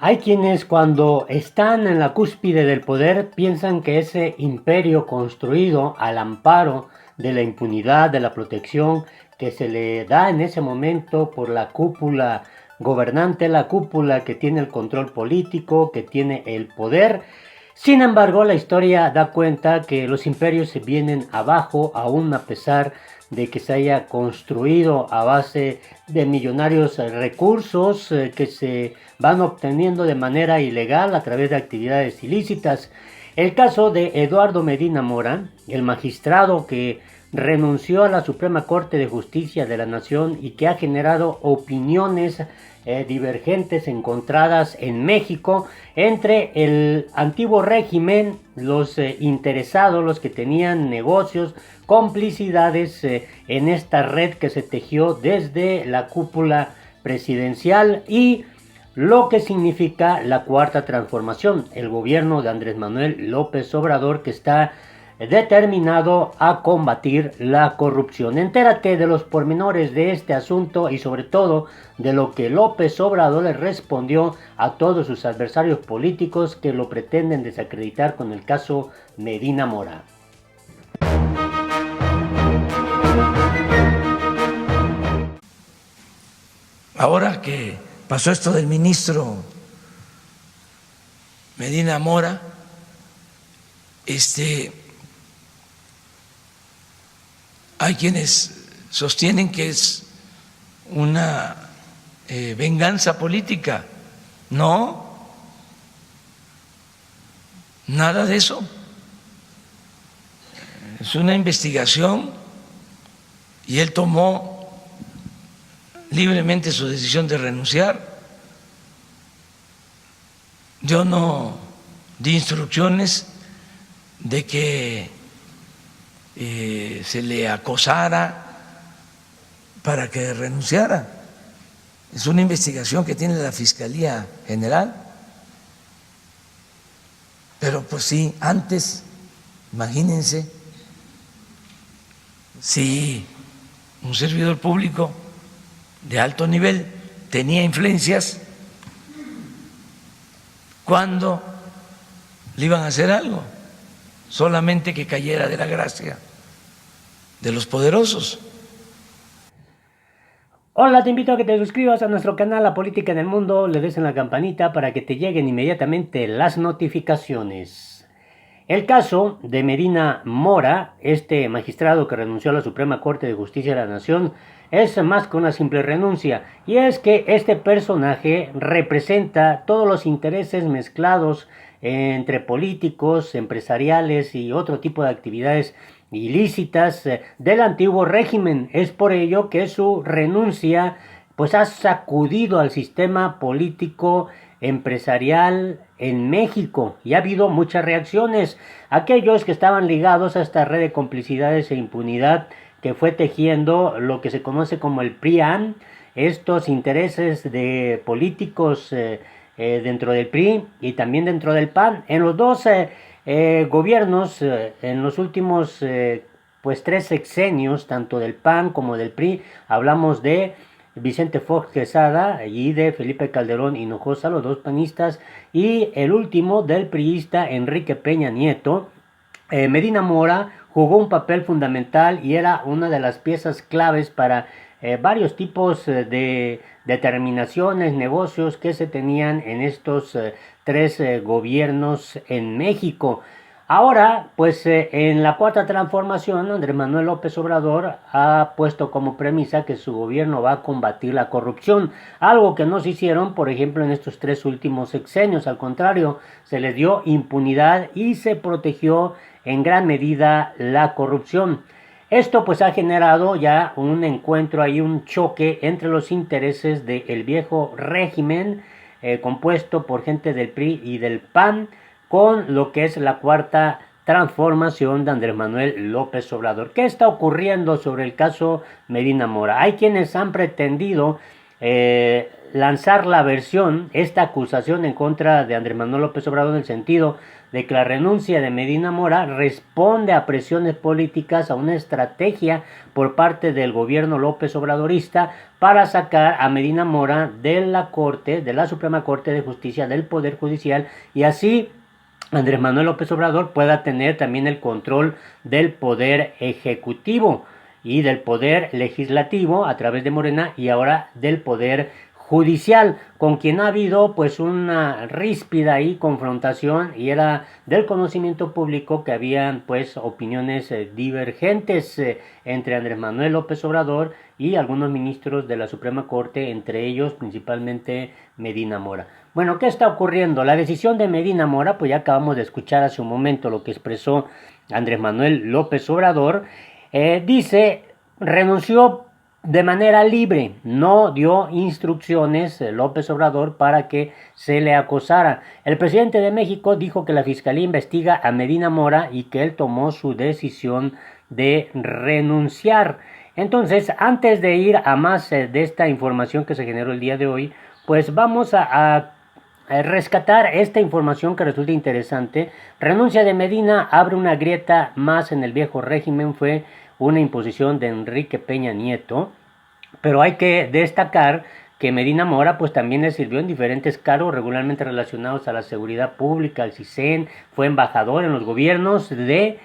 Hay quienes cuando están en la cúspide del poder piensan que ese imperio construido al amparo de la impunidad, de la protección que se le da en ese momento por la cúpula gobernante, la cúpula que tiene el control político, que tiene el poder. Sin embargo, la historia da cuenta que los imperios se vienen abajo aún a pesar de que se haya construido a base de millonarios recursos que se van obteniendo de manera ilegal a través de actividades ilícitas. El caso de Eduardo Medina Mora, el magistrado que renunció a la Suprema Corte de Justicia de la Nación y que ha generado opiniones divergentes, encontradas en México, entre el antiguo régimen, los interesados, los que tenían negocios, complicidades en esta red que se tejió desde la cúpula presidencial y lo que significa la cuarta transformación, el gobierno de Andrés Manuel López Obrador que está determinado a combatir la corrupción. Entérate de los pormenores de este asunto y sobre todo de lo que López Obrador le respondió a todos sus adversarios políticos que lo pretenden desacreditar con el caso Medina Mora. Ahora que pasó esto del ministro Medina Mora, hay quienes sostienen que es una venganza política. No, nada de eso. Es una investigación y él tomó libremente su decisión de renunciar. Yo no di instrucciones de que se le acosara para que renunciara. Es una investigación que tiene la Fiscalía General. Pero pues sí, antes, imagínense, si un servidor público de alto nivel tenía influencias, ¿cuándo le iban a hacer algo? Solamente que cayera de la gracia de los poderosos. Hola, te invito a que te suscribas a nuestro canal La Política en el Mundo, le des en la campanita para que te lleguen inmediatamente las notificaciones. El caso de Medina Mora, este magistrado que renunció a la Suprema Corte de Justicia de la Nación, es más que una simple renuncia, y es que este personaje representa todos los intereses mezclados entre políticos, empresariales y otro tipo de actividades ilícitas del antiguo régimen. Es por ello que su renuncia pues ha sacudido al sistema político empresarial en México y ha habido muchas reacciones. Aquellos que estaban ligados a esta red de complicidades e impunidad que fue tejiendo lo que se conoce como el PRIAN, estos intereses de políticos dentro del PRI y también dentro del PAN. En los dos gobiernos, en los últimos pues 3 sexenios, tanto del PAN como del PRI, hablamos de Vicente Fox Quesada y de Felipe Calderón Hinojosa, los dos panistas, y el último del priista Enrique Peña Nieto. Medina Mora jugó un papel fundamental y era una de las piezas claves para varios tipos de determinaciones, negocios que se tenían en estos 3 gobiernos en México. Ahora, pues en la cuarta transformación, Andrés Manuel López Obrador ha puesto como premisa que su gobierno va a combatir la corrupción, algo que no se hicieron, por ejemplo, en estos 3 últimos sexenios. Al contrario, se les dio impunidad y se protegió en gran medida la corrupción. Esto pues ha generado ya un encuentro, hay un choque entre los intereses del viejo régimen compuesto por gente del PRI y del PAN con lo que es la cuarta transformación de Andrés Manuel López Obrador. ¿Qué está ocurriendo sobre el caso Medina Mora? Hay quienes han pretendido lanzar la versión, esta acusación en contra de Andrés Manuel López Obrador, en el sentido de que la renuncia de Medina Mora responde a presiones políticas, a una estrategia por parte del gobierno López Obradorista para sacar a Medina Mora de la Corte, de la Suprema Corte de Justicia, del Poder Judicial, y así Andrés Manuel López Obrador pueda tener también el control del Poder Ejecutivo y del Poder Legislativo a través de Morena, y ahora del Poder Judicial, con quien ha habido pues una ríspida y confrontación, y era del conocimiento público que habían pues opiniones divergentes entre Andrés Manuel López Obrador y algunos ministros de la Suprema Corte, entre ellos principalmente Medina Mora. Bueno, ¿qué está ocurriendo? La decisión de Medina Mora, pues ya acabamos de escuchar hace un momento lo que expresó Andrés Manuel López Obrador. Dice, renunció de manera libre, no dio instrucciones López Obrador para que se le acosara. El presidente de México dijo que la Fiscalía investiga a Medina Mora y que él tomó su decisión de renunciar. Entonces, antes de ir a más de esta información que se generó el día de hoy, pues vamos a rescatar esta información que resulta interesante. Renuncia de Medina abre una grieta más en el viejo régimen, fue una imposición de Enrique Peña Nieto, pero hay que destacar que Medina Mora pues también le sirvió en diferentes cargos regularmente relacionados a la seguridad pública, al CISEN, fue embajador en los gobiernos de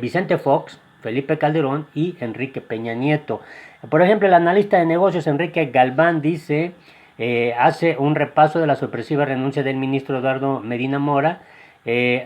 Vicente Fox, Felipe Calderón y Enrique Peña Nieto. Por ejemplo, el analista de negocios Enrique Galván dice, hace un repaso de la sorpresiva renuncia del ministro Eduardo Medina Mora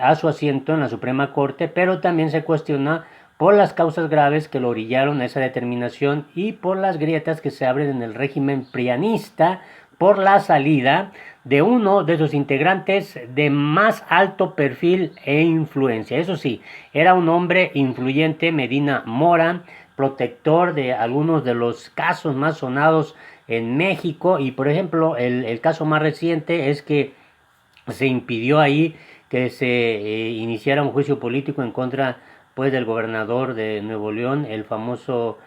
a su asiento en la Suprema Corte, pero también se cuestiona por las causas graves que lo orillaron a esa determinación y por las grietas que se abren en el régimen prianista por la salida de uno de sus integrantes de más alto perfil e influencia. Eso sí, era un hombre influyente, Medina Mora, protector de algunos de los casos más sonados en México, y por ejemplo el caso más reciente es que se impidió ahí que se iniciara un juicio político en contra pues del gobernador de Nuevo León, el famoso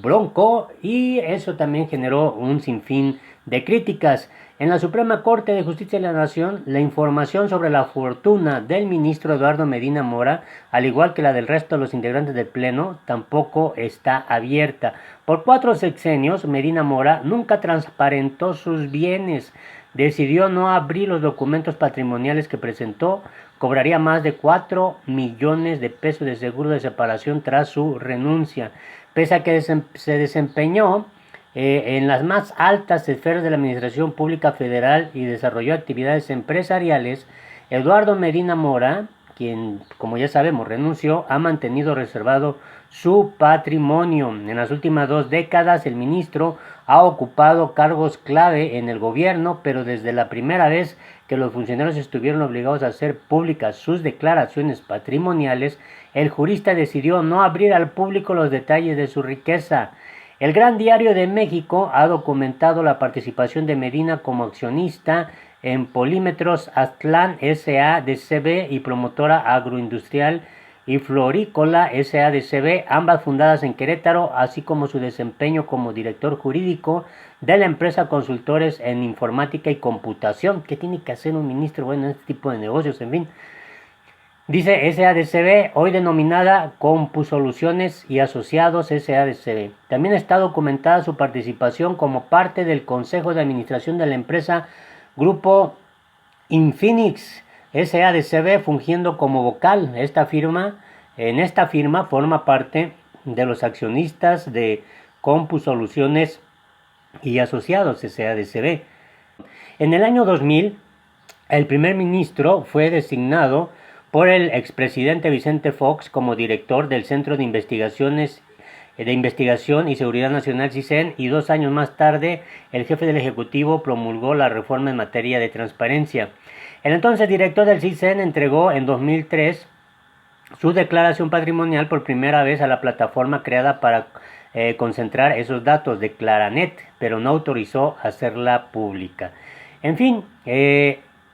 Bronco, y eso también generó un sinfín de críticas. En la Suprema Corte de Justicia de la Nación, la información sobre la fortuna del ministro Eduardo Medina Mora, al igual que la del resto de los integrantes del Pleno, tampoco está abierta. Por 4 sexenios, Medina Mora nunca transparentó sus bienes, decidió no abrir los documentos patrimoniales que presentó, cobraría más de 4 millones de pesos de seguro de separación tras su renuncia. Pese a que se desempeñó en las más altas esferas de la Administración Pública Federal y desarrolló actividades empresariales, Eduardo Medina Mora, quien, como ya sabemos, renunció, ha mantenido reservado su patrimonio. En las últimas 2 décadas, el ministro ha ocupado cargos clave en el gobierno, pero desde la primera vez que los funcionarios estuvieron obligados a hacer públicas sus declaraciones patrimoniales, el jurista decidió no abrir al público los detalles de su riqueza. El Gran Diario de México ha documentado la participación de Medina como accionista en Polímetros Aztlán S.A.D.C.B. y Promotora Agroindustrial y Florícola S.A.D.C.B., ambas fundadas en Querétaro, así como su desempeño como director jurídico de la empresa Consultores en Informática y Computación. ¿Qué tiene que hacer un ministro bueno en este tipo de negocios? En fin. Dice S.A.D.C.B., hoy denominada CompuSoluciones y Asociados S.A.D.C.B. También está documentada su participación como parte del Consejo de Administración de la empresa Grupo Infinix S.A.D.C.B., fungiendo como vocal. En esta firma forma parte de los accionistas de CompuSoluciones y Asociados S.A.D.C.B. En el año 2000, el primer ministro fue designado por el expresidente Vicente Fox como director del Centro de Investigación y Seguridad Nacional CISEN, y 2 años más tarde el jefe del Ejecutivo promulgó la reforma en materia de transparencia. El entonces director del CISEN entregó en 2003 su declaración patrimonial por primera vez a la plataforma creada para concentrar esos datos de Claranet, pero no autorizó hacerla pública. En fin,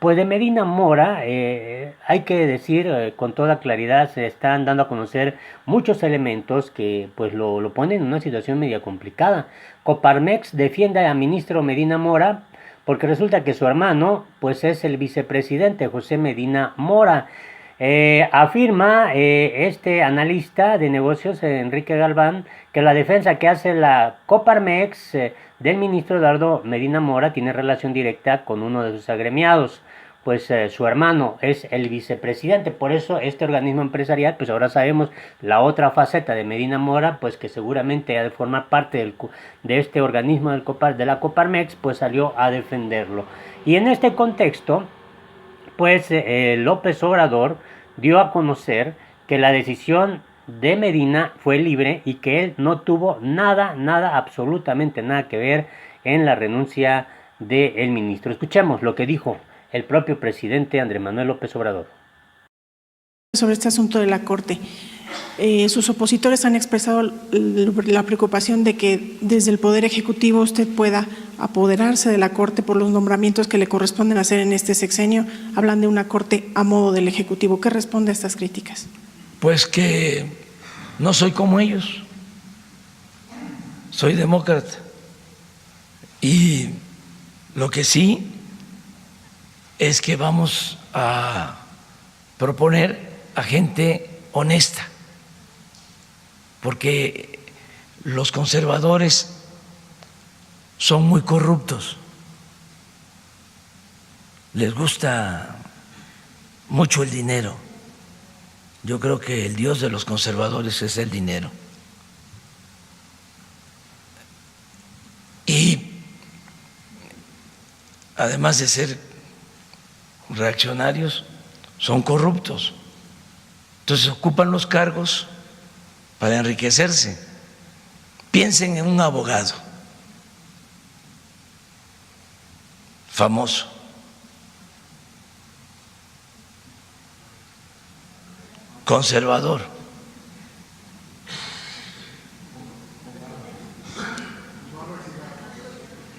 Pues de Medina Mora, hay que decir con toda claridad, se están dando a conocer muchos elementos que pues lo ponen en una situación media complicada. Coparmex defiende a ministro Medina Mora porque resulta que su hermano pues es el vicepresidente José Medina Mora. Afirma este analista de negocios, Enrique Galván, que la defensa que hace la Coparmex del ministro Eduardo Medina Mora tiene relación directa con uno de sus agremiados, pues su hermano es el vicepresidente. Por eso este organismo empresarial, pues ahora sabemos la otra faceta de Medina Mora, pues que seguramente ha de formar parte de este organismo de la Coparmex, pues salió a defenderlo. Y en este contexto, pues López Obrador dio a conocer que la decisión de Medina fue libre y que él no tuvo nada, absolutamente nada que ver en la renuncia del ministro. Escuchemos lo que dijo el propio presidente Andrés Manuel López Obrador. Sobre este asunto de la Corte, sus opositores han expresado la preocupación de que desde el Poder Ejecutivo usted pueda apoderarse de la Corte por los nombramientos que le corresponden hacer en este sexenio. Hablan de una Corte a modo del Ejecutivo. ¿Qué responde a estas críticas? Pues que no soy como ellos, soy demócrata, y lo que sí es que vamos a proponer a gente honesta, porque los conservadores son muy corruptos, les gusta mucho el dinero. Yo creo que el Dios de los conservadores es el dinero. Y además de ser reaccionarios, son corruptos. Entonces ocupan los cargos para enriquecerse. Piensen en un abogado famoso, conservador,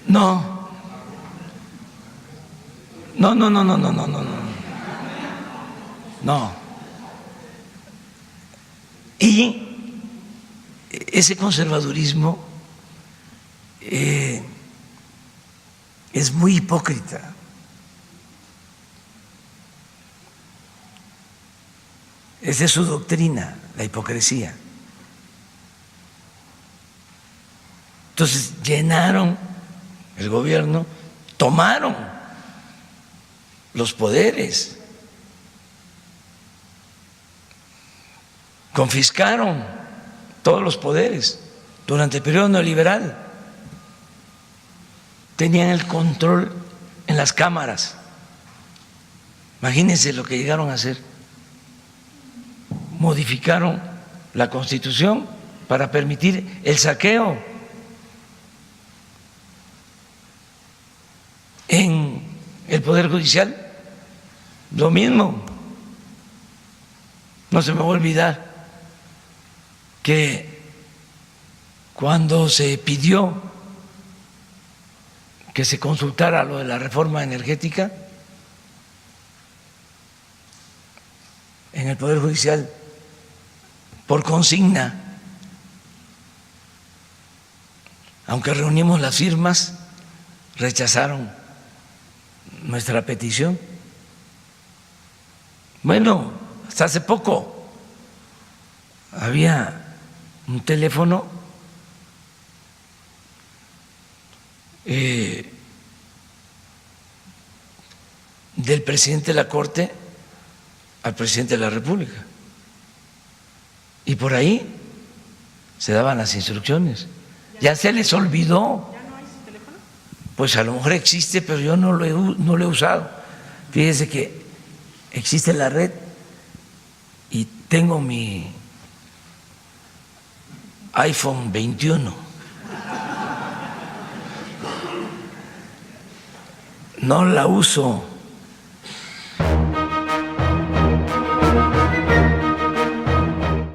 no, y ese conservadurismo es muy hipócrita. Esa es su doctrina, la hipocresía. Entonces llenaron el gobierno, tomaron los poderes, confiscaron todos los poderes durante el periodo neoliberal, tenían el control en las cámaras. Imagínense lo que llegaron a hacer. Modificaron la Constitución para permitir el saqueo. En el Poder Judicial, lo mismo. No se me va a olvidar que cuando se pidió que se consultara lo de la reforma energética, en el Poder Judicial, por consigna, aunque reunimos las firmas, rechazaron nuestra petición. Bueno, hasta hace poco había un teléfono del presidente de la Corte al presidente de la República, y por ahí se daban las instrucciones. Ya se les olvidó. ¿Ya no hay ese teléfono? Pues a lo mejor existe, pero yo no lo he usado. Fíjese que existe la red y tengo mi iPhone 21. No la uso.